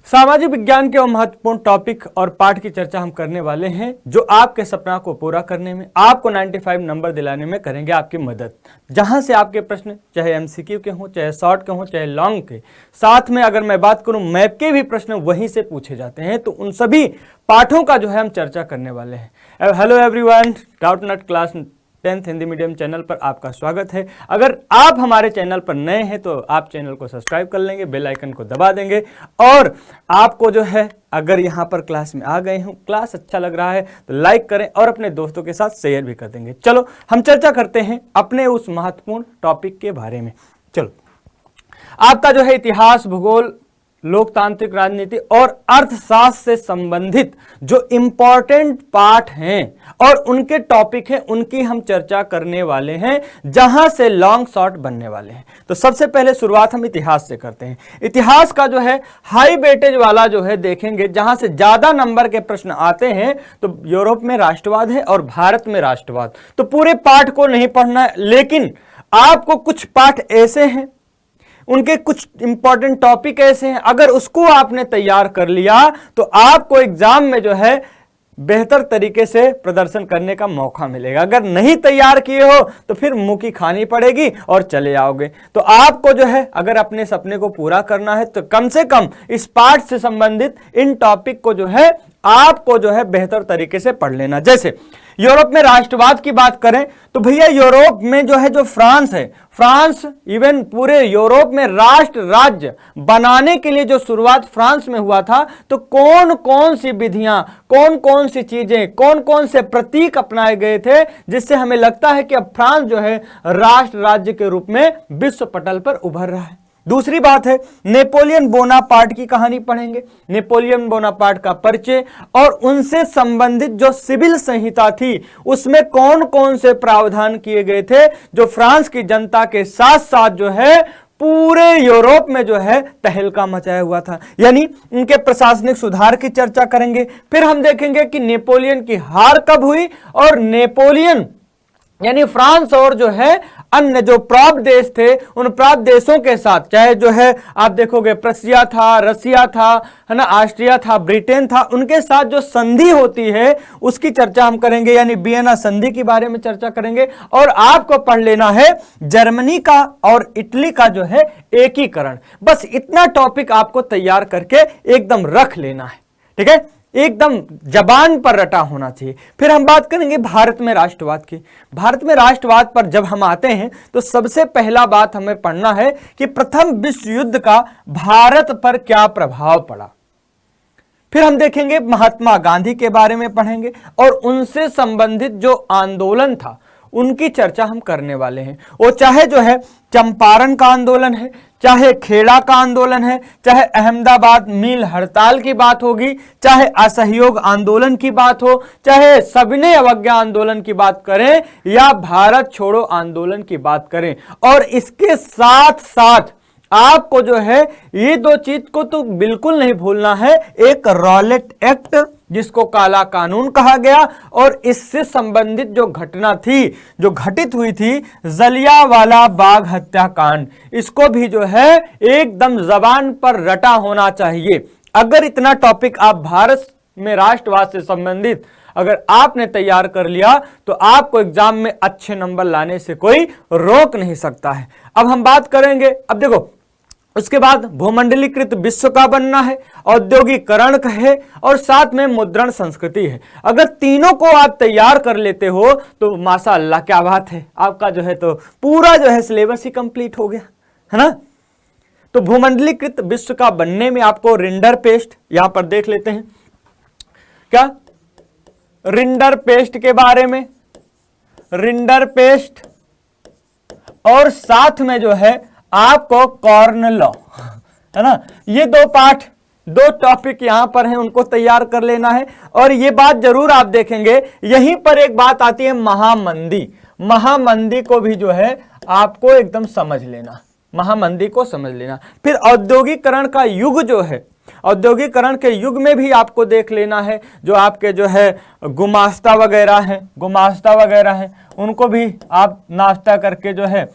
सामाजिक विज्ञान के महत्वपूर्ण टॉपिक और पाठ की चर्चा हम करने वाले हैं जो आपके सपना को पूरा करने में, आपको 95 नंबर दिलाने में करेंगे आपकी मदद। जहां से आपके प्रश्न चाहे एमसीक्यू के हों, चाहे शॉर्ट के हों, चाहे लॉन्ग के, साथ में अगर मैं बात करूं मैप के भी प्रश्न वहीं से पूछे जाते हैं, तो उन सभी पाठों का जो है हम चर्चा करने वाले हैं। Hello everyone, Doubtnut class 10th Hindi medium channel पर आपका स्वागत है। अगर आप हमारे चैनल पर नए हैं तो आप चैनल को सब्सक्राइब कर लेंगे, बेल आइकन को दबा देंगे, और आपको जो है अगर यहाँ पर क्लास में आ गए हो, क्लास अच्छा लग रहा है तो लाइक करें और अपने दोस्तों के साथ शेयर भी कर देंगे। चलो हम चर्चा करते हैं अपने उस महत्वपूर्ण टॉपिक के बारे में। चलो, आपका जो है इतिहास, भूगोल, लोकतांत्रिक राजनीति और अर्थशास्त्र से संबंधित जो इंपॉर्टेंट पाठ हैं और उनके टॉपिक हैं, उनकी हम चर्चा करने वाले हैं, जहां से लॉन्ग शॉर्ट बनने वाले हैं। तो सबसे पहले शुरुआत हम इतिहास से करते हैं। इतिहास का जो है हाई वेटेज वाला जो है देखेंगे, जहां से ज्यादा नंबर के प्रश्न आते हैं, तो यूरोप में राष्ट्रवाद है और भारत में राष्ट्रवाद। तो पूरे पाठ को नहीं पढ़ना है, लेकिन आपको कुछ पाठ ऐसे हैं, उनके कुछ इंपॉर्टेंट टॉपिक ऐसे हैं, अगर उसको आपने तैयार कर लिया तो आपको एग्जाम में जो है बेहतर तरीके से प्रदर्शन करने का मौका मिलेगा। अगर नहीं तैयार किए हो तो फिर मुंह की खानी पड़ेगी और चले आओगे। तो आपको जो है अगर अपने सपने को पूरा करना है तो कम से कम इस पाठ से संबंधित इन टॉपिक को जो है आपको जो है बेहतर तरीके से पढ़ लेना। जैसे यूरोप में राष्ट्रवाद की बात करें तो भैया यूरोप में जो है जो फ्रांस है, फ्रांस इवन पूरे यूरोप में राष्ट्र राज्य बनाने के लिए जो शुरुआत फ्रांस में हुआ था, तो कौन कौन सी विधियां, कौन कौन सी चीजें, कौन कौन से प्रतीक अपनाए गए थे, जिससे हमें लगता है कि अब फ्रांस जो है राष्ट्र राज्य के रूप में विश्व पटल पर उभर रहा है। दूसरी बात है नेपोलियन बोनापार्ट की कहानी पढ़ेंगे, नेपोलियन बोनापार्ट का परिचय और उनसे संबंधित जो सिविल संहिता थी उसमें कौन कौन से प्रावधान किए गए थे, जो फ्रांस की जनता के साथ साथ जो है पूरे यूरोप में जो है तहलका मचाया हुआ था। यानी उनके प्रशासनिक सुधार की चर्चा करेंगे। फिर हम देखेंगे कि नेपोलियन की हार कब हुई और नेपोलियन यानी फ्रांस और जो है अन्य जो प्रांत देश थे, उन प्रांत देशों के साथ, चाहे जो है आप देखोगे प्रसिया था, रसिया था, है ना, ऑस्ट्रिया था, ब्रिटेन था, उनके साथ जो संधि होती है उसकी चर्चा हम करेंगे, यानी वियना संधि के बारे में चर्चा करेंगे। और आपको पढ़ लेना है जर्मनी का और इटली का जो है एकीकरण। बस इतना टॉपिक आपको तैयार करके एकदम रख लेना है, ठीक है, एकदम जबान पर रटा होना चाहिए। फिर हम बात करेंगे भारत में राष्ट्रवाद की। भारत में राष्ट्रवाद पर जब हम आते हैं तो सबसे पहला बात हमें पढ़ना है कि प्रथम विश्व युद्ध का भारत पर क्या प्रभाव पड़ा। फिर हम देखेंगे महात्मा गांधी के बारे में पढ़ेंगे और उनसे संबंधित जो आंदोलन था उनकी चर्चा हम करने वाले हैं। वो चाहे जो है चंपारण का आंदोलन है, चाहे खेड़ा का आंदोलन है, चाहे अहमदाबाद मिल हड़ताल की बात होगी, चाहे असहयोग आंदोलन की बात हो, चाहे सविनय अवज्ञा आंदोलन की बात करें या भारत छोड़ो आंदोलन की बात करें। और इसके साथ साथ आपको जो है ये दो चीज को तो बिल्कुल नहीं भूलना है, एक रॉलेट एक्ट जिसको काला कानून कहा गया, और इससे संबंधित जो घटना थी, जो घटित हुई थी जलियांवाला बाग हत्याकांड, इसको भी जो है एकदम जबान पर रटा होना चाहिए। अगर इतना टॉपिक आप भारत में राष्ट्रवाद से संबंधित अगर आपने तैयार कर लिया तो आपको एग्जाम में अच्छे नंबर लाने से कोई रोक नहीं सकता है। अब हम बात करेंगे, अब देखो उसके बाद भूमंडलीकृत विश्व का बनना है, औद्योगिकरण का है और साथ में मुद्रण संस्कृति है। अगर तीनों को आप तैयार कर लेते हो तो माशाअल्लाह क्या बात है, आपका जो है तो पूरा जो है सिलेबस ही कंप्लीट हो गया, है ना। तो भूमंडलीकृत विश्व का बनने में आपको रिंडर पेस्ट, यहां पर देख लेते हैं क्या रिंडर पेस्ट के बारे में, रिंडर पेस्ट और साथ में जो है आपको कॉर्न लॉ, है ना। ये दो पाठ, दो टॉपिक यहां पर हैं, उनको तैयार कर लेना है। और ये बात जरूर आप देखेंगे, यहीं पर एक बात आती है महामंदी, महामंदी को भी जो है आपको एकदम समझ लेना, महामंदी को समझ लेना। फिर औद्योगिकरण का युग जो है, औद्योगिकरण के युग में भी आपको देख लेना है, जो आपके जो है गुमास्ता वगैरह हैं, गुमास्ता वगैरह हैं, उनको भी आप नाश्ता करके जो है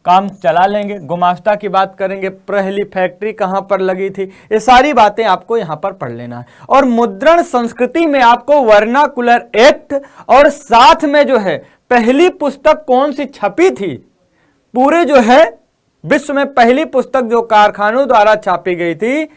काम चला लेंगे। गुमास्ता की बात करेंगे, पहली फैक्ट्री कहाँ पर लगी थी, ये सारी बातें आपको यहाँ पर पढ़ लेना है। और मुद्रण संस्कृति में आपको वर्नाकुलर एक्ट और साथ में जो है पहली पुस्तक कौन सी छपी थी, पूरे जो है विश्व में पहली पुस्तक जो कारखानों द्वारा छापी गई थी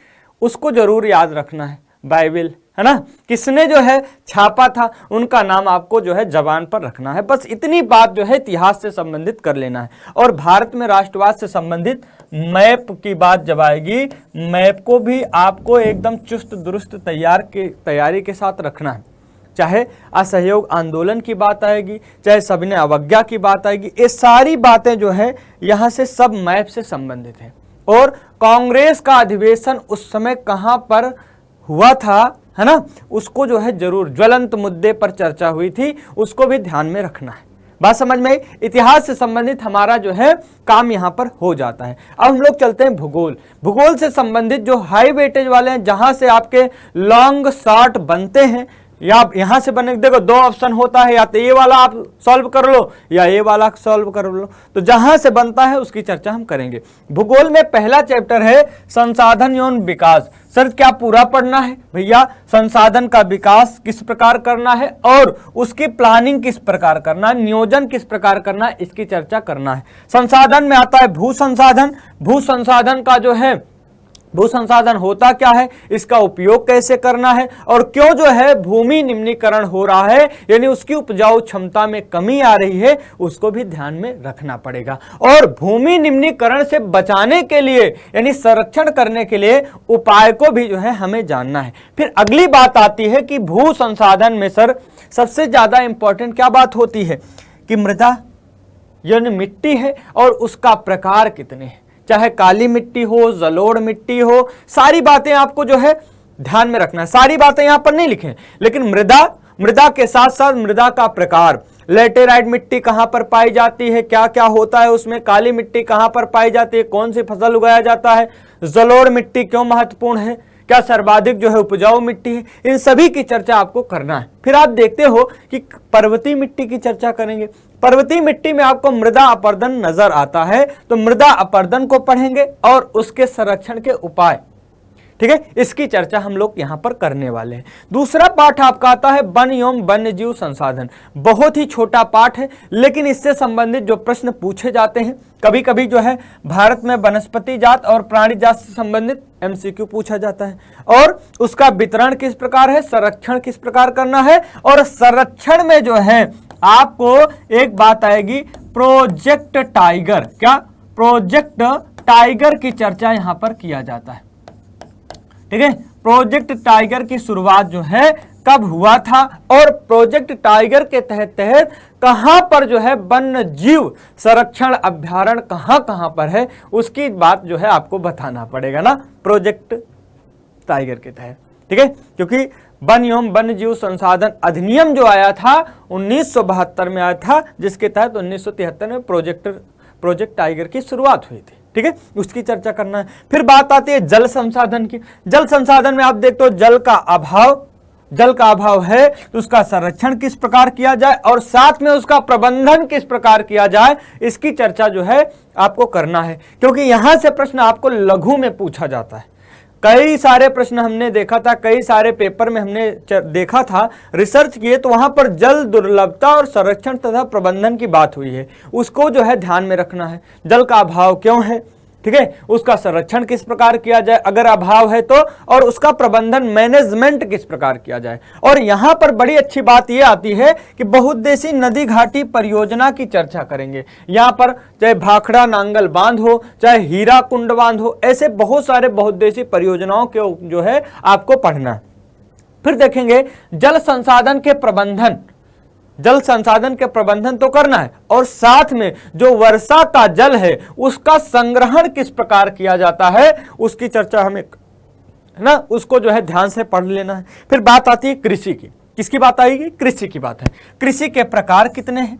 उसको जरूर याद रखना है, बाइबिल, है ना। किसने जो है छापा था उनका नाम आपको जो है जबान पर रखना है। बस इतनी बात जो है इतिहास से संबंधित कर लेना है। और भारत में राष्ट्रवाद से संबंधित मैप की बात जब आएगी, मैप को भी आपको एकदम चुस्त दुरुस्त तैयारी के साथ रखना है। चाहे असहयोग आंदोलन की बात आएगी, चाहे सविनय अवज्ञा की बात आएगी, ये सारी बातें जो है यहाँ से सब मैप से संबंधित है। और कांग्रेस का अधिवेशन उस समय कहाँ पर हुआ था, है ना, उसको जो है जरूर, ज्वलंत मुद्दे पर चर्चा हुई थी, उसको भी ध्यान में रखना है। बात समझ में आई। इतिहास से संबंधित हमारा जो है काम यहाँ पर हो जाता है। अब हम लोग चलते हैं भूगोल। भूगोल से संबंधित जो हाई वेटेज वाले हैं, जहां से आपके लॉन्ग शॉर्ट बनते हैं, या यहां से बने, देखो दो ऑप्शन होता है, या तो ये वाला आप सॉल्व कर लो या ये वाला सॉल्व कर लो, तो जहां से बनता है उसकी चर्चा हम करेंगे। भूगोल में पहला चैप्टर है संसाधन एवं विकास। सर क्या पूरा पढ़ना है भैया? संसाधन का विकास किस प्रकार करना है और उसकी प्लानिंग किस प्रकार करना है, नियोजन किस प्रकार करना है, इसकी चर्चा करना है। संसाधन में आता है भू संसाधन। भू संसाधन का जो है, भू संसाधन होता क्या है, इसका उपयोग कैसे करना है, और क्यों जो है भूमि निम्नीकरण हो रहा है, यानी उसकी उपजाऊ क्षमता में कमी आ रही है, उसको भी ध्यान में रखना पड़ेगा। और भूमि निम्नीकरण से बचाने के लिए, यानी संरक्षण करने के लिए उपाय को भी जो है हमें जानना है। फिर अगली बात आती है कि भू संसाधन में सर सबसे ज्यादा इंपॉर्टेंट क्या बात होती है कि मृदा यानी मिट्टी है और उसका प्रकार कितने हैं, चाहे काली मिट्टी हो, जलोढ़ मिट्टी हो, सारी बातें आपको जो है ध्यान में रखना है। सारी बातें यहां पर नहीं लिखें, लेकिन मृदा के साथ साथ मृदा का प्रकार, लेटेराइट मिट्टी कहां पर पाई जाती है, क्या क्या होता है उसमें, काली मिट्टी कहां पर पाई जाती है, कौन सी फसल उगाया जाता है, जलोढ़ मिट्टी क्यों महत्वपूर्ण है, क्या सर्वाधिक जो है उपजाऊ मिट्टी है, इन सभी की चर्चा आपको करना है। फिर आप देखते हो कि पर्वतीय मिट्टी की चर्चा करेंगे। पर्वतीय मिट्टी में आपको मृदा अपरदन नजर आता है, तो मृदा अपरदन को पढ़ेंगे और उसके संरक्षण के उपाय, ठीक है, इसकी चर्चा हम लोग यहां पर करने वाले हैं। दूसरा पाठ आपका आता है वन एवं वन्य जीव संसाधन। बहुत ही छोटा पाठ है, लेकिन इससे संबंधित जो प्रश्न पूछे जाते हैं, कभी कभी जो है भारत में वनस्पति जात और प्राणी जात से संबंधित एमसीक्यू पूछा जाता है, और उसका वितरण किस प्रकार है, संरक्षण किस प्रकार करना है, और संरक्षण में जो है आपको एक बात आएगी प्रोजेक्ट टाइगर। क्या? प्रोजेक्ट टाइगर की चर्चा यहां पर किया जाता है, ठीक है। प्रोजेक्ट टाइगर की शुरुआत जो है कब हुआ था, और प्रोजेक्ट टाइगर के तहत कहां पर जो है वन्य जीव संरक्षण अभ्यारण्य कहां पर है, उसकी बात जो है आपको बताना पड़ेगा ना, प्रोजेक्ट टाइगर के तहत, ठीक है। क्योंकि वन एवं वन्य जीव संसाधन अधिनियम जो आया था 1972 में आया था, जिसके तहत 1973 में प्रोजेक्ट टाइगर की शुरुआत हुई थी, ठीक है, उसकी चर्चा करना है। फिर बात आती है जल संसाधन की। जल संसाधन में आप देखते हो जल का अभाव है, तो उसका संरक्षण किस प्रकार किया जाए और साथ में उसका प्रबंधन किस प्रकार किया जाए, इसकी चर्चा जो है आपको करना है। क्योंकि यहां से प्रश्न आपको लघु में पूछा जाता है। कई सारे प्रश्न हमने देखा था, कई सारे पेपर में हमने देखा था, रिसर्च किए, तो वहां पर जल दुर्लभता और संरक्षण तथा प्रबंधन की बात हुई है, उसको जो है ध्यान में रखना है। जल का अभाव क्यों है, ठीक है, उसका संरक्षण किस प्रकार किया जाए अगर अभाव है तो, और उसका प्रबंधन मैनेजमेंट किस प्रकार किया जाए। और यहां पर बड़ी अच्छी बात यह आती है कि बहुउद्देशीय नदी घाटी परियोजना की चर्चा करेंगे। यहां पर चाहे भाखड़ा नांगल बांध हो, चाहे हीरा कुंड बांध हो, ऐसे बहुत सारे बहुउद्देशीय परियोजनाओं के जो है आपको पढ़ना है। फिर देखेंगे जल संसाधन के प्रबंधन, जल संसाधन के प्रबंधन तो करना है, और साथ में जो वर्षा का जल है उसका संग्रहण किस प्रकार किया जाता है, उसकी चर्चा हमें ना, उसको जो है ध्यान से पढ़ लेना है। फिर बात आती है कृषि की। किसकी बात आएगी? कृषि की बात है। कृषि के प्रकार कितने हैं,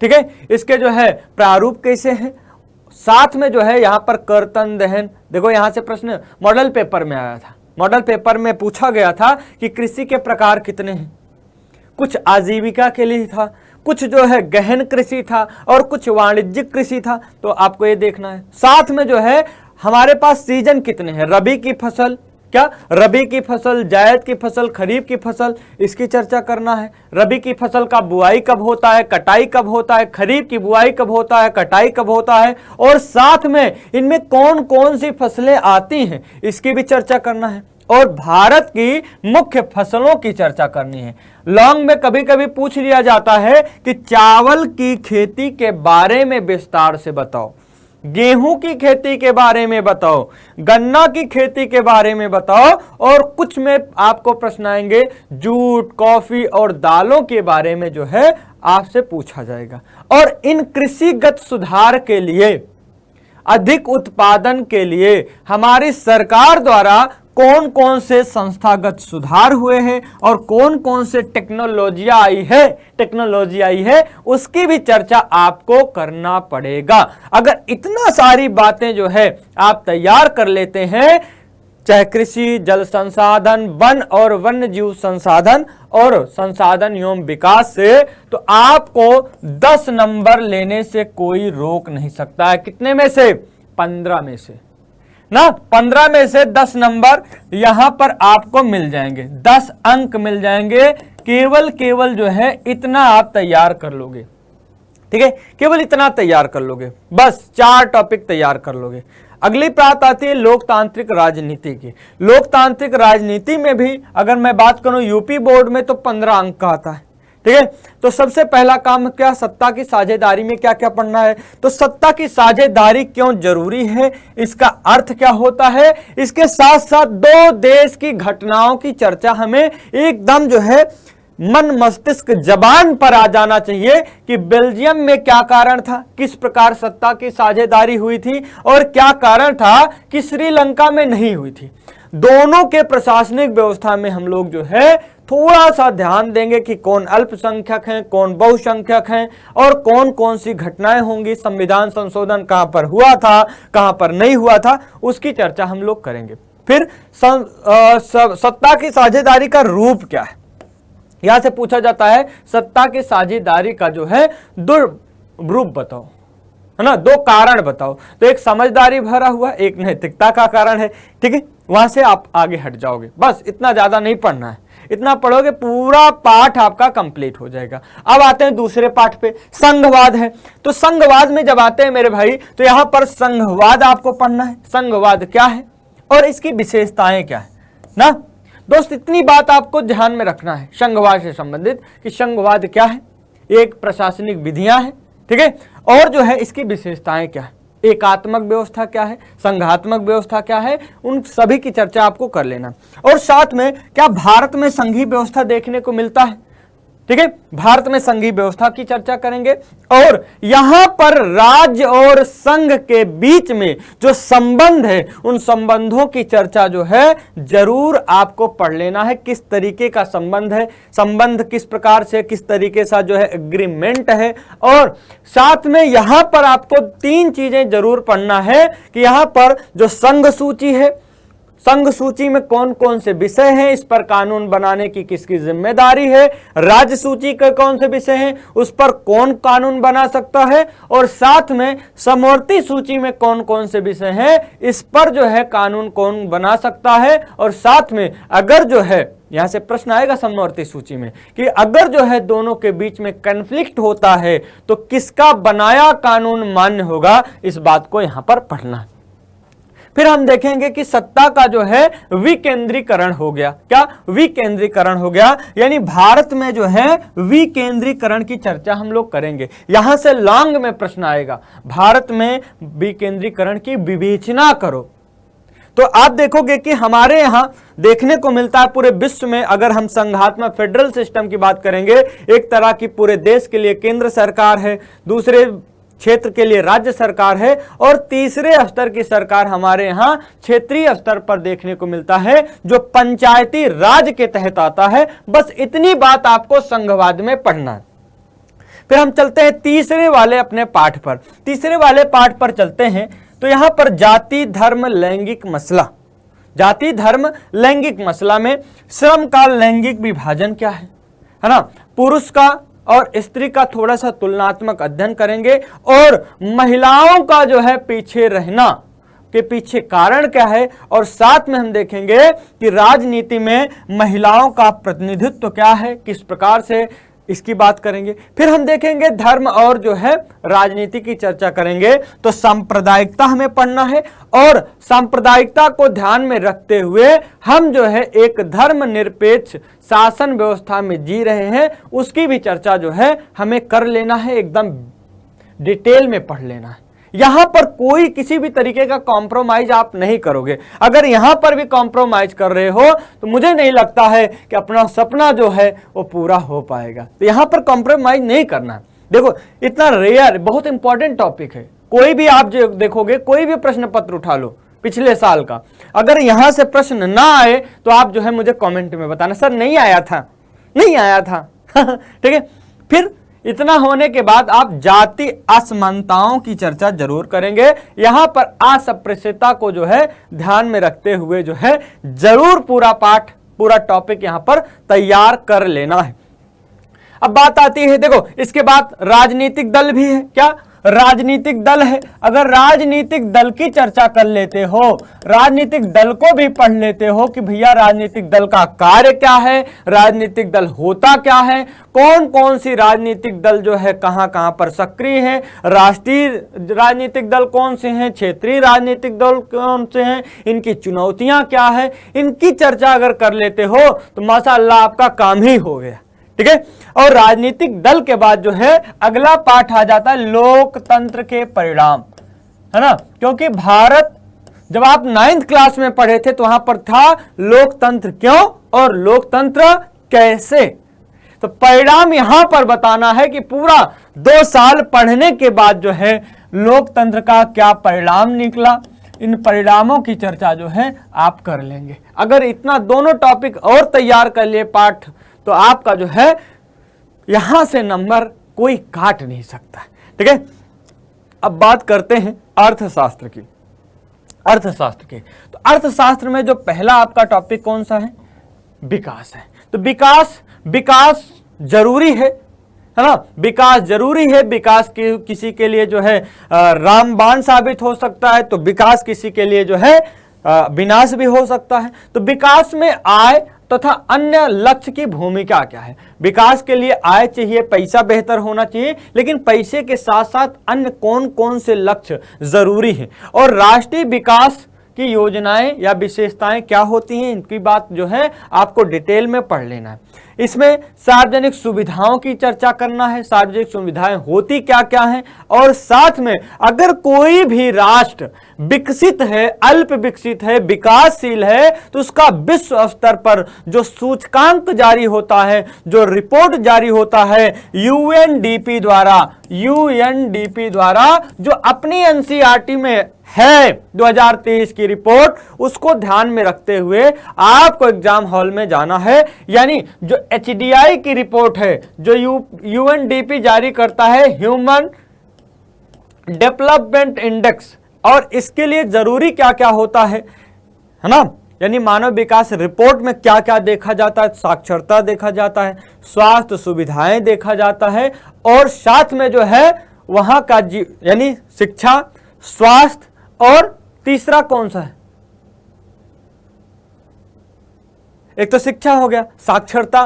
ठीक है, इसके जो है प्रारूप कैसे हैं, साथ में जो है यहां पर कर्तन दहन, देखो यहां से प्रश्न मॉडल पेपर में आया था, मॉडल पेपर में पूछा गया था कि कृषि के प्रकार कितने हैं। कुछ आजीविका के लिए था, कुछ जो है गहन कृषि था और कुछ वाणिज्यिक कृषि था, तो आपको ये देखना है। साथ में जो है हमारे पास सीजन कितने हैं, रबी की फसल, क्या रबी की फसल, जायद की फसल, खरीफ की फसल, इसकी चर्चा करना है। रबी की फसल का बुआई कब होता है, कटाई कब होता है, खरीफ की बुआई कब होता है, कटाई कब होता है, और साथ में इनमें कौन कौन सी फसलें आती हैं, इसकी भी चर्चा करना है। और भारत की मुख्य फसलों की चर्चा करनी है। लॉन्ग में कभी कभी पूछ लिया जाता है कि चावल की खेती के बारे में विस्तार से बताओ, गेहूं की खेती के बारे में बताओ, गन्ना की खेती के बारे में बताओ, और कुछ में आपको प्रश्न आएंगे जूट, कॉफी और दालों के बारे में जो है आपसे पूछा जाएगा। और इन कृषिगत सुधार के लिए, अधिक उत्पादन के लिए हमारी सरकार द्वारा कौन कौन से संस्थागत सुधार हुए हैं और कौन कौन से टेक्नोलॉजी आई है उसकी भी चर्चा आपको करना पड़ेगा। अगर इतना सारी बातें जो है आप तैयार कर लेते हैं, चाहे कृषि, जल संसाधन, वन और वन्य जीव संसाधन और संसाधन एवं विकास से, तो आपको 10 नंबर लेने से कोई रोक नहीं सकता है। कितने में से? 15 में से ना, 15 में से 10 नंबर यहां पर आपको मिल जाएंगे, 10 अंक मिल जाएंगे। केवल जो है इतना आप तैयार कर लोगे, ठीक है, केवल इतना तैयार कर लोगे, बस 4 टॉपिक तैयार कर लोगे। अगली बात आती है लोकतांत्रिक राजनीति की। लोकतांत्रिक राजनीति में भी अगर मैं बात करूं यूपी बोर्ड में तो 15 अंक का आता है, ठीक है। तो सबसे पहला काम क्या, सत्ता की साझेदारी में क्या क्या पढ़ना है, तो सत्ता की साझेदारी क्यों जरूरी है, इसका अर्थ क्या होता है, इसके साथ साथ 2 देश की घटनाओं की चर्चा हमें एकदम जो है मन मस्तिष्क जबान पर आ जाना चाहिए कि बेल्जियम में क्या कारण था, किस प्रकार सत्ता की साझेदारी हुई थी, और क्या कारण था कि श्रीलंका में नहीं हुई थी। दोनों के प्रशासनिक व्यवस्था में हम लोग जो है थोड़ा सा ध्यान देंगे कि कौन अल्पसंख्यक हैं, कौन बहुसंख्यक हैं, और कौन कौन सी घटनाएं होंगी, संविधान संशोधन कहां पर हुआ था, कहां पर नहीं हुआ था, उसकी चर्चा हम लोग करेंगे। फिर सत्ता की साझेदारी का रूप क्या है, यहां से पूछा जाता है सत्ता की साझेदारी का जो है 2 रूप बताओ, है ना, 2 कारण बताओ। तो एक समझदारी भरा हुआ, एक नैतिकता का कारण है, ठीक है। वहां से आप आगे हट जाओगे, बस इतना ज्यादा नहीं पढ़ना है, इतना पढ़ोगे पूरा पाठ आपका कंप्लीट हो जाएगा। अब आते हैं दूसरे पाठ पे, संघवाद है। तो संघवाद में जब आते हैं मेरे भाई, तो यहां पर संघवाद आपको पढ़ना है, संघवाद क्या है और इसकी विशेषताएं क्या है ना। दोस्त इतनी बात आपको ध्यान में रखना है संघवाद से संबंधित कि संघवाद क्या है, एक प्रशासनिक विधियां हैं, ठीक है, और जो है इसकी विशेषताएं क्या है, एकात्मक व्यवस्था क्या है, संघात्मक व्यवस्था क्या है, उन सभी की चर्चा आपको कर लेना। और साथ में क्या भारत में संघीय व्यवस्था देखने को मिलता है, ठीक है, भारत में संघीय व्यवस्था की चर्चा करेंगे। और यहां पर राज्य और संघ के बीच में जो संबंध है, उन संबंधों की चर्चा जो है जरूर आपको पढ़ लेना है। किस तरीके का संबंध है, संबंध किस प्रकार से, किस तरीके से जो है एग्रीमेंट है। और साथ में यहां पर आपको 3 चीजें जरूर पढ़ना है कि यहां पर जो संघ सूची है, संघ सूची में कौन कौन से विषय हैं, इस पर कानून बनाने की किसकी जिम्मेदारी है, राज्य सूची के कौन से विषय हैं, उस पर कौन कानून बना सकता है, और साथ में समवर्ती सूची में कौन कौन से विषय हैं, इस पर जो है कानून कौन बना सकता है। और साथ में अगर जो है यहां से प्रश्न आएगा समवर्ती सूची में कि अगर जो है दोनों के बीच में कन्फ्लिक्ट होता है तो किसका बनाया कानून मान्य होगा, इस बात को यहां पर पढ़ना है। फिर हम देखेंगे कि सत्ता का जो है विकेंद्रीकरण हो गया, क्या विकेंद्रीकरण हो गया, यानी भारत में जो है विकेंद्रीकरण की चर्चा हम लोग करेंगे। यहां से लॉन्ग में प्रश्न आएगा, भारत में विकेंद्रीकरण की विवेचना करो। तो आप देखोगे कि हमारे यहां देखने को मिलता है पूरे विश्व में, अगर हम संघात्मक फेडरल सिस्टम की बात करेंगे, एक तरह की पूरे देश के लिए केंद्र सरकार है, दूसरे क्षेत्र के लिए राज्य सरकार है, और तीसरे स्तर की सरकार हमारे यहाँ क्षेत्रीय स्तर पर देखने को मिलता है जो पंचायती राज के तहत आता है। बस इतनी बात आपको संघवाद में पढ़ना है। फिर हम चलते हैं तीसरे वाले अपने पाठ पर, तीसरे वाले पाठ पर चलते हैं। तो यहां पर जाति धर्म लैंगिक मसला, जाति धर्म लैंगिक मसला में श्रम का लैंगिक विभाजन क्या है ना, पुरुष का और स्त्री का थोड़ा सा तुलनात्मक अध्ययन करेंगे और महिलाओं का जो है पीछे रहना के पीछे कारण क्या है, और साथ में हम देखेंगे कि राजनीति में महिलाओं का प्रतिनिधित्व क्या है, किस प्रकार से इसकी बात करेंगे। फिर हम देखेंगे धर्म और जो है राजनीति की चर्चा करेंगे। तो सांप्रदायिकता हमें पढ़ना है और सांप्रदायिकता को ध्यान में रखते हुए हम जो है एक धर्मनिरपेक्ष शासन व्यवस्था में जी रहे हैं, उसकी भी चर्चा जो है हमें कर लेना है, एकदम डिटेल में पढ़ लेना है। यहां पर कोई किसी भी तरीके का कॉम्प्रोमाइज आप नहीं करोगे। अगर यहां पर भी कॉम्प्रोमाइज कर रहे हो तो मुझे नहीं लगता है कि अपना सपना जो है वो पूरा हो पाएगा। तो यहां पर कॉम्प्रोमाइज नहीं करना है। देखो इतना रेयर, बहुत इंपॉर्टेंट टॉपिक है। कोई भी आप जो देखोगे, कोई भी प्रश्न पत्र उठा लो पिछले साल का, अगर यहां से प्रश्न ना आए तो आप जो है मुझे कॉमेंट में बताना, सर नहीं आया था, नहीं आया था। ठीक है। फिर इतना होने के बाद आप जाति असमानताओं की चर्चा जरूर करेंगे। यहां पर अस्पृश्यता को जो है ध्यान में रखते हुए जो है जरूर पूरा पाठ, पूरा टॉपिक यहां पर तैयार कर लेना है। अब बात आती है, देखो इसके बाद राजनीतिक दल भी है। क्या राजनीतिक दल है? अगर राजनीतिक दल की चर्चा कर लेते हो, राजनीतिक दल को भी पढ़ लेते हो कि भैया राजनीतिक दल का कार्य क्या है, राजनीतिक दल होता क्या है, कौन कौन सी राजनीतिक दल जो है कहां कहां पर सक्रिय है, राष्ट्रीय राजनीतिक दल कौन से हैं, क्षेत्रीय राजनीतिक दल कौन से हैं, इनकी चुनौतियां क्या है, इनकी चर्चा अगर कर लेते हो तो माशाअल्लाह आपका काम ही हो गया। ठीक है। और राजनीतिक दल के बाद जो है अगला पाठ आ जाता है लोकतंत्र के परिणाम, है ना। क्योंकि भारत जब आप 9th क्लास में पढ़े थे तो वहां पर था लोकतंत्र क्यों और लोकतंत्र कैसे। तो परिणाम यहां पर बताना है कि पूरा 2 साल पढ़ने के बाद जो है लोकतंत्र का क्या परिणाम निकला, इन परिणामों की चर्चा जो है आप कर लेंगे। अगर इतना दोनों टॉपिक और तैयार कर लिए पाठ तो आपका जो है यहां से नंबर कोई काट नहीं सकता। ठीक है। अब बात करते हैं अर्थशास्त्र की। अर्थशास्त्र के तो अर्थशास्त्र में जो पहला आपका टॉपिक कौन सा है? विकास है। तो विकास जरूरी है ना। विकास जरूरी है। विकास किसी के लिए जो है रामबाण साबित हो सकता है, तो विकास किसी के लिए जो है विनाश भी हो सकता है। तो विकास में आय तथा अन्य लक्ष्य की भूमिका क्या है? विकास के लिए आय चाहिए, पैसा बेहतर होना चाहिए, लेकिन पैसे के साथ साथ अन्य कौन कौन से लक्ष्य जरूरी हैं, और राष्ट्रीय विकास की योजनाएं या विशेषताएं क्या होती हैं, इनकी बात जो है आपको डिटेल में पढ़ लेना है। इसमें सार्वजनिक सुविधाओं की चर्चा करना है, सार्वजनिक सुविधाएं होती क्या क्या हैं, और साथ में अगर कोई भी राष्ट्र विकसित है, अल्प विकसित है, विकासशील है, तो उसका विश्व स्तर पर जो सूचकांक जारी होता है, जो रिपोर्ट जारी होता है यूएनडीपी द्वारा जो अपनी एनसीईआरटी में है 2023 की रिपोर्ट, उसको ध्यान में रखते हुए आपको एग्जाम हॉल में जाना है। यानी जो एचडीआई की रिपोर्ट है, जो यूएनडीपी जारी करता है, ह्यूमन डेवलपमेंट इंडेक्स, और इसके लिए जरूरी क्या क्या होता है ना। यानी मानव विकास रिपोर्ट में क्या क्या देखा जाता है? साक्षरता देखा जाता है, स्वास्थ्य सुविधाएं देखा जाता है, और साथ में जो है वहां का यानी शिक्षा, स्वास्थ्य, और तीसरा कौन सा है? एक तो शिक्षा हो गया, साक्षरता।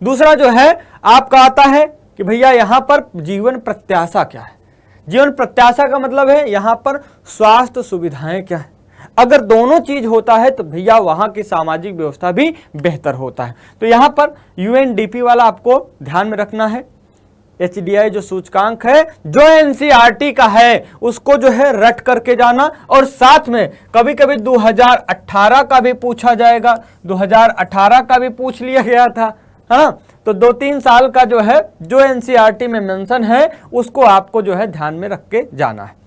दूसरा जो है आपका आता है कि भैया यहां पर जीवन प्रत्याशा क्या है। जीवन प्रत्याशा का मतलब है यहां पर स्वास्थ्य सुविधाएं क्या है। अगर दोनों चीज होता है तो भैया वहां की सामाजिक व्यवस्था भी बेहतर होता है। तो यहां पर यूएनडीपी वाला आपको ध्यान में रखना है। एचडीआई जो सूचकांक है, जो एनसीईआरटी का है, उसको जो है रट करके जाना, और साथ में कभी कभी 2018 का भी पूछा जाएगा। 2018 का भी पूछ लिया गया था, है ना। तो 2-3 साल का जो है जो एनसीईआरटी में मेंशन है उसको आपको जो है ध्यान में रख के जाना है।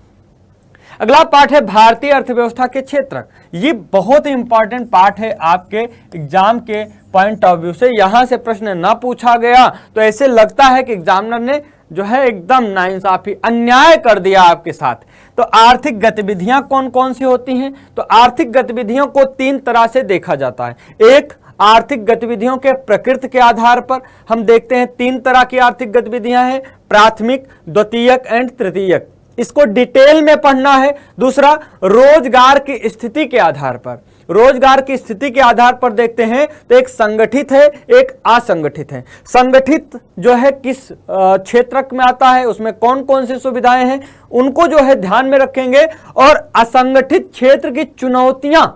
अगला पार्ट है भारतीय अर्थव्यवस्था के क्षेत्र। ये बहुत ही इंपॉर्टेंट पार्ट है आपके एग्जाम के पॉइंट ऑफ व्यू से। यहां से प्रश्न ना पूछा गया तो ऐसे लगता है कि एग्जामिनर ने जो है एकदम नाइंसाफी, अन्याय कर दिया आपके साथ। तो आर्थिक गतिविधियां कौन कौन सी होती हैं? तो आर्थिक गतिविधियों को 3 तरह से देखा जाता है। एक, आर्थिक गतिविधियों के प्रकृति के आधार पर हम देखते हैं 3 तरह की आर्थिक गतिविधियां हैं, प्राथमिक, द्वितीयक एंड तृतीयक। इसको डिटेल में पढ़ना है। दूसरा, रोजगार की स्थिति के आधार पर, रोजगार की स्थिति के आधार पर देखते हैं तो एक संगठित है, एक असंगठित है। संगठित जो है किस क्षेत्र में आता है, उसमें कौन कौन सी सुविधाएं हैं, उनको जो है ध्यान में रखेंगे। और असंगठित क्षेत्र की चुनौतियां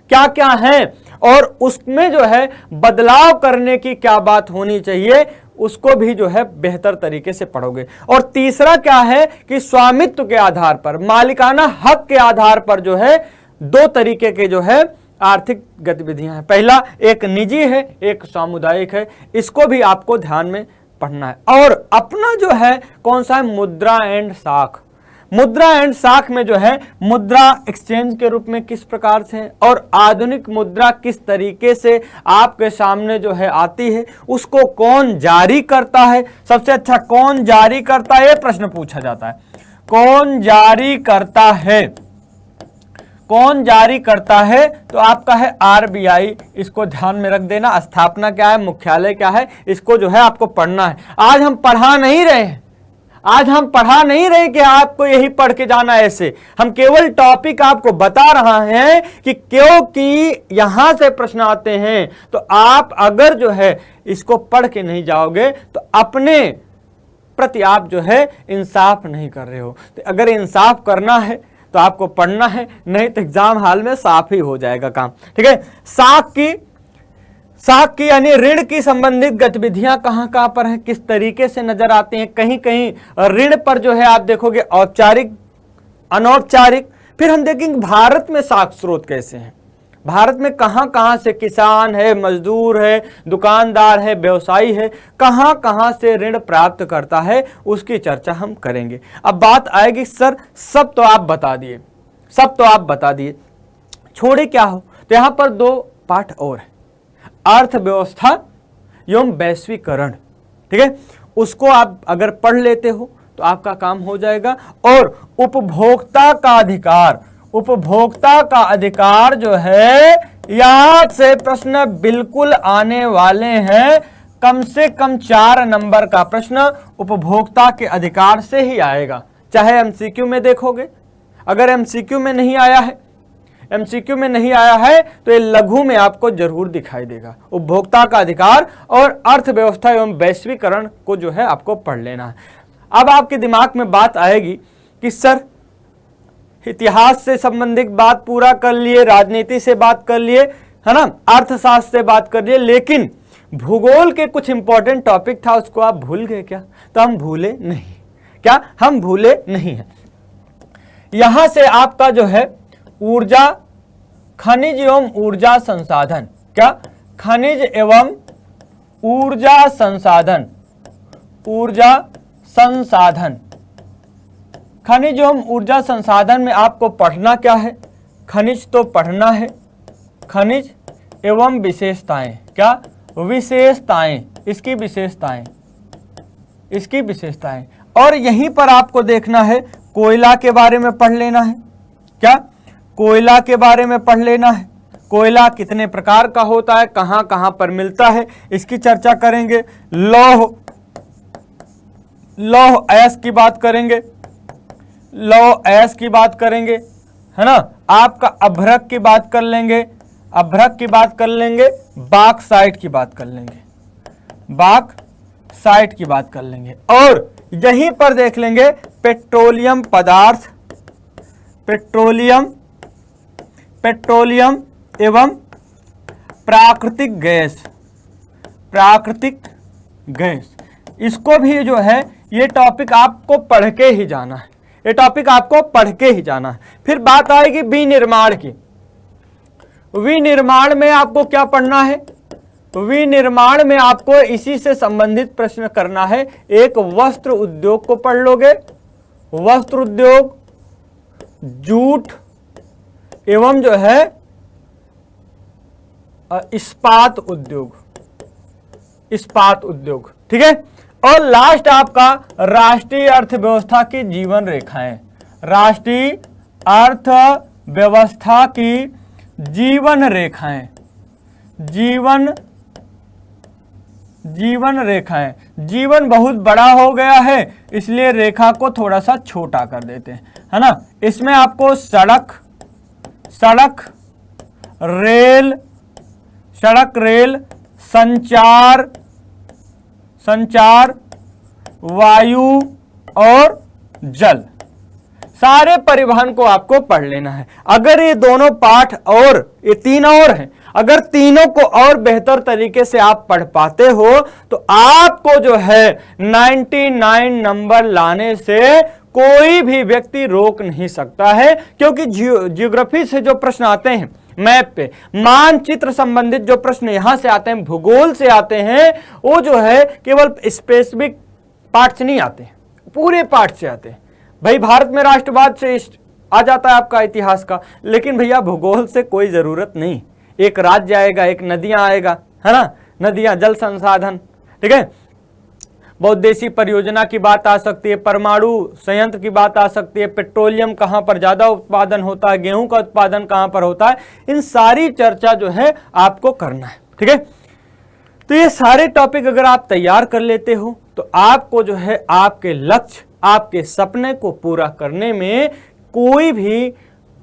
क्या क्या हैं और उसमें जो है बदलाव करने की क्या बात होनी चाहिए, उसको भी जो है बेहतर तरीके से पढ़ोगे। और तीसरा क्या है कि स्वामित्व के आधार पर, मालिकाना हक के आधार पर जो है 2 तरीके के जो है आर्थिक गतिविधियां हैं। पहला एक निजी है, एक सामुदायिक है। इसको भी आपको ध्यान में पढ़ना है। और अपना जो है कौन सा है, मुद्रा एंड साख। मुद्रा एंड साख में जो है मुद्रा एक्सचेंज के रूप में किस प्रकार से है और आधुनिक मुद्रा किस तरीके से आपके सामने जो है आती है, उसको कौन जारी करता है, सबसे अच्छा कौन जारी करता है, ये प्रश्न पूछा जाता है। कौन जारी करता है, कौन जारी करता है, तो आपका है आरबीआई। इसको ध्यान में रख देना। स्थापना क्या है, मुख्यालय क्या है, इसको जो है आपको पढ़ना है। आज हम पढ़ा नहीं रहे हैं, आज हम पढ़ा नहीं रहे कि आपको यही पढ़ के जाना है। ऐसे हम केवल टॉपिक आपको बता रहा हैं कि क्योंकि यहां से प्रश्न आते हैं, तो आप अगर जो है इसको पढ़ के नहीं जाओगे तो अपने प्रति आप जो है इंसाफ नहीं कर रहे हो। तो अगर इंसाफ करना है तो आपको पढ़ना है, नहीं तो एग्जाम हाल में साफ ही हो जाएगा काम। ठीक है। साख की यानी ऋण की संबंधित गतिविधियां कहां कहां पर हैं, किस तरीके से नजर आती हैं। कहीं कहीं ऋण पर जो है आप देखोगे औपचारिक, अनौपचारिक। फिर हम देखेंगे भारत में साख स्रोत कैसे हैं, भारत में कहां कहां से किसान है, मजदूर है, दुकानदार है, व्यवसायी है, कहां कहां से ऋण प्राप्त करता है, उसकी चर्चा हम करेंगे। अब बात आएगी सर सब तो आप बता दिए, सब तो आप बता दिए, छोड़े क्या हो, तो यहां पर 2 पाठ और है, अर्थव्यवस्था एवं वैश्वीकरण। ठीक है, उसको आप अगर पढ़ लेते हो तो आपका काम हो जाएगा। और उपभोक्ता का अधिकार, उपभोक्ता का अधिकार जो है यहां से प्रश्न बिल्कुल आने वाले हैं। कम से कम 4 नंबर का प्रश्न उपभोक्ता के अधिकार से ही आएगा, चाहे एमसीक्यू में देखोगे। अगर एमसीक्यू में नहीं आया है, एमसीक्यू में नहीं आया है तो ये लघु में आपको जरूर दिखाई देगा। उपभोक्ता का अधिकार और अर्थव्यवस्था एवं वैश्वीकरण को जो है आपको पढ़ लेना है। अब आपके दिमाग में बात आएगी कि सर इतिहास से संबंधित बात पूरा कर लिए, राजनीति से बात कर लिए, है ना, अर्थशास्त्र से बात कर लिए, लेकिन भूगोल के कुछ इंपॉर्टेंट टॉपिक था उसको आप भूल गए क्या? तो हम भूले नहीं, क्या हम भूले नहीं हैं। यहां से आपका जो है ऊर्जा, खनिज एवं ऊर्जा संसाधन, क्या खनिज एवं ऊर्जा संसाधन, ऊर्जा संसाधन, खनिज एवं ऊर्जा संसाधन में आपको पढ़ना क्या है? खनिज तो पढ़ना है, खनिज एवं विशेषताएं, क्या विशेषताएं, इसकी विशेषताएं, इसकी विशेषताएं। और यहीं पर आपको देखना है कोयला के बारे में पढ़ लेना है, क्या कोयला के बारे में पढ़ लेना है। कोयला कितने प्रकार का होता है, कहां कहां पर मिलता है, इसकी चर्चा करेंगे। लौह, लौह अयस्क की बात करेंगे, लौह अयस्क की बात करेंगे, है ना। आपका अभ्रक की बात कर लेंगे, अभ्रक की बात कर लेंगे, बाक्साइट की बात कर लेंगे, बाक्साइट की बात कर लेंगे। और यहीं पर देख लेंगे पेट्रोलियम पदार्थ, पेट्रोलियम, पेट्रोलियम एवं प्राकृतिक गैस, प्राकृतिक गैस। इसको भी जो है ये टॉपिक आपको पढ़ के ही जाना है, ये टॉपिक आपको पढ़ के ही जाना है। फिर बात आएगी विनिर्माण की। विनिर्माण में आपको क्या पढ़ना है? विनिर्माण में आपको इसी से संबंधित प्रश्न करना है। एक वस्त्र उद्योग को पढ़ लोगे, वस्त्र उद्योग, जूट एवं जो है इस्पात उद्योग, इस्पात उद्योग। ठीक है। और लास्ट आपका राष्ट्रीय अर्थव्यवस्था की जीवन रेखाएं, राष्ट्रीय अर्थव्यवस्था की जीवन रेखाएं, जीवन रेखाएं। जीवन बहुत बड़ा हो गया है इसलिए रेखा को थोड़ा सा छोटा कर देते हैं, है ना। इसमें आपको सड़क, रेल, संचार, वायु और जल, सारे परिवहन को आपको पढ़ लेना है। अगर ये दोनों पाठ और ये तीन और हैं, अगर तीनों को और बेहतर तरीके से आप पढ़ पाते हो तो आपको जो है 99 नंबर लाने से कोई भी व्यक्ति रोक नहीं सकता है। क्योंकि ज्योग्राफी से जो प्रश्न आते हैं, मैप पे मानचित्र संबंधित जो प्रश्न यहां से आते हैं, भूगोल से आते हैं, वो जो है केवल स्पेसिफिक पार्ट से नहीं आते, पूरे पार्ट से आते हैं। भाई भारत में राष्ट्रवाद से आ जाता है आपका इतिहास का, लेकिन भैया भूगोल से कोई जरूरत नहीं। एक राज्य आएगा, एक नदियां आएगा, है ना, नदियां, जल संसाधन, ठीक है। बहुउद्देशीय परियोजना की बात आ सकती है, परमाणु संयंत्र की बात आ सकती है, पेट्रोलियम कहां पर ज्यादा उत्पादन होता है, गेहूं का उत्पादन कहां पर होता है, इन सारी चर्चा जो है आपको करना है, ठीक है। तो ये सारे टॉपिक अगर आप तैयार कर लेते हो तो आपको जो है आपके लक्ष्य, आपके सपने को पूरा करने में कोई भी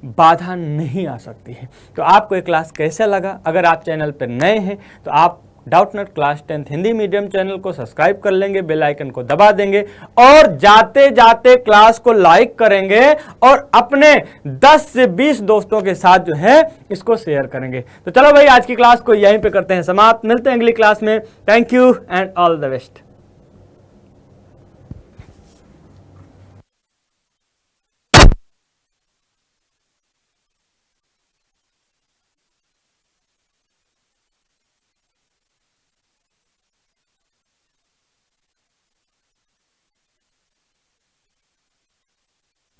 बाधा नहीं आ सकती है। तो आपको ये क्लास कैसा लगा? अगर आप चैनल पर नए हैं तो आप Doubtnut class 10 Hindi medium channel को सब्सक्राइब कर लेंगे, बेल आइकन को दबा देंगे और जाते जाते क्लास को लाइक करेंगे और अपने 10 से 20 दोस्तों के साथ जो है इसको शेयर करेंगे। तो चलो भाई आज की क्लास को यहीं पे करते हैं समाप्त, मिलते हैं अगली क्लास में। Thank you and all the best.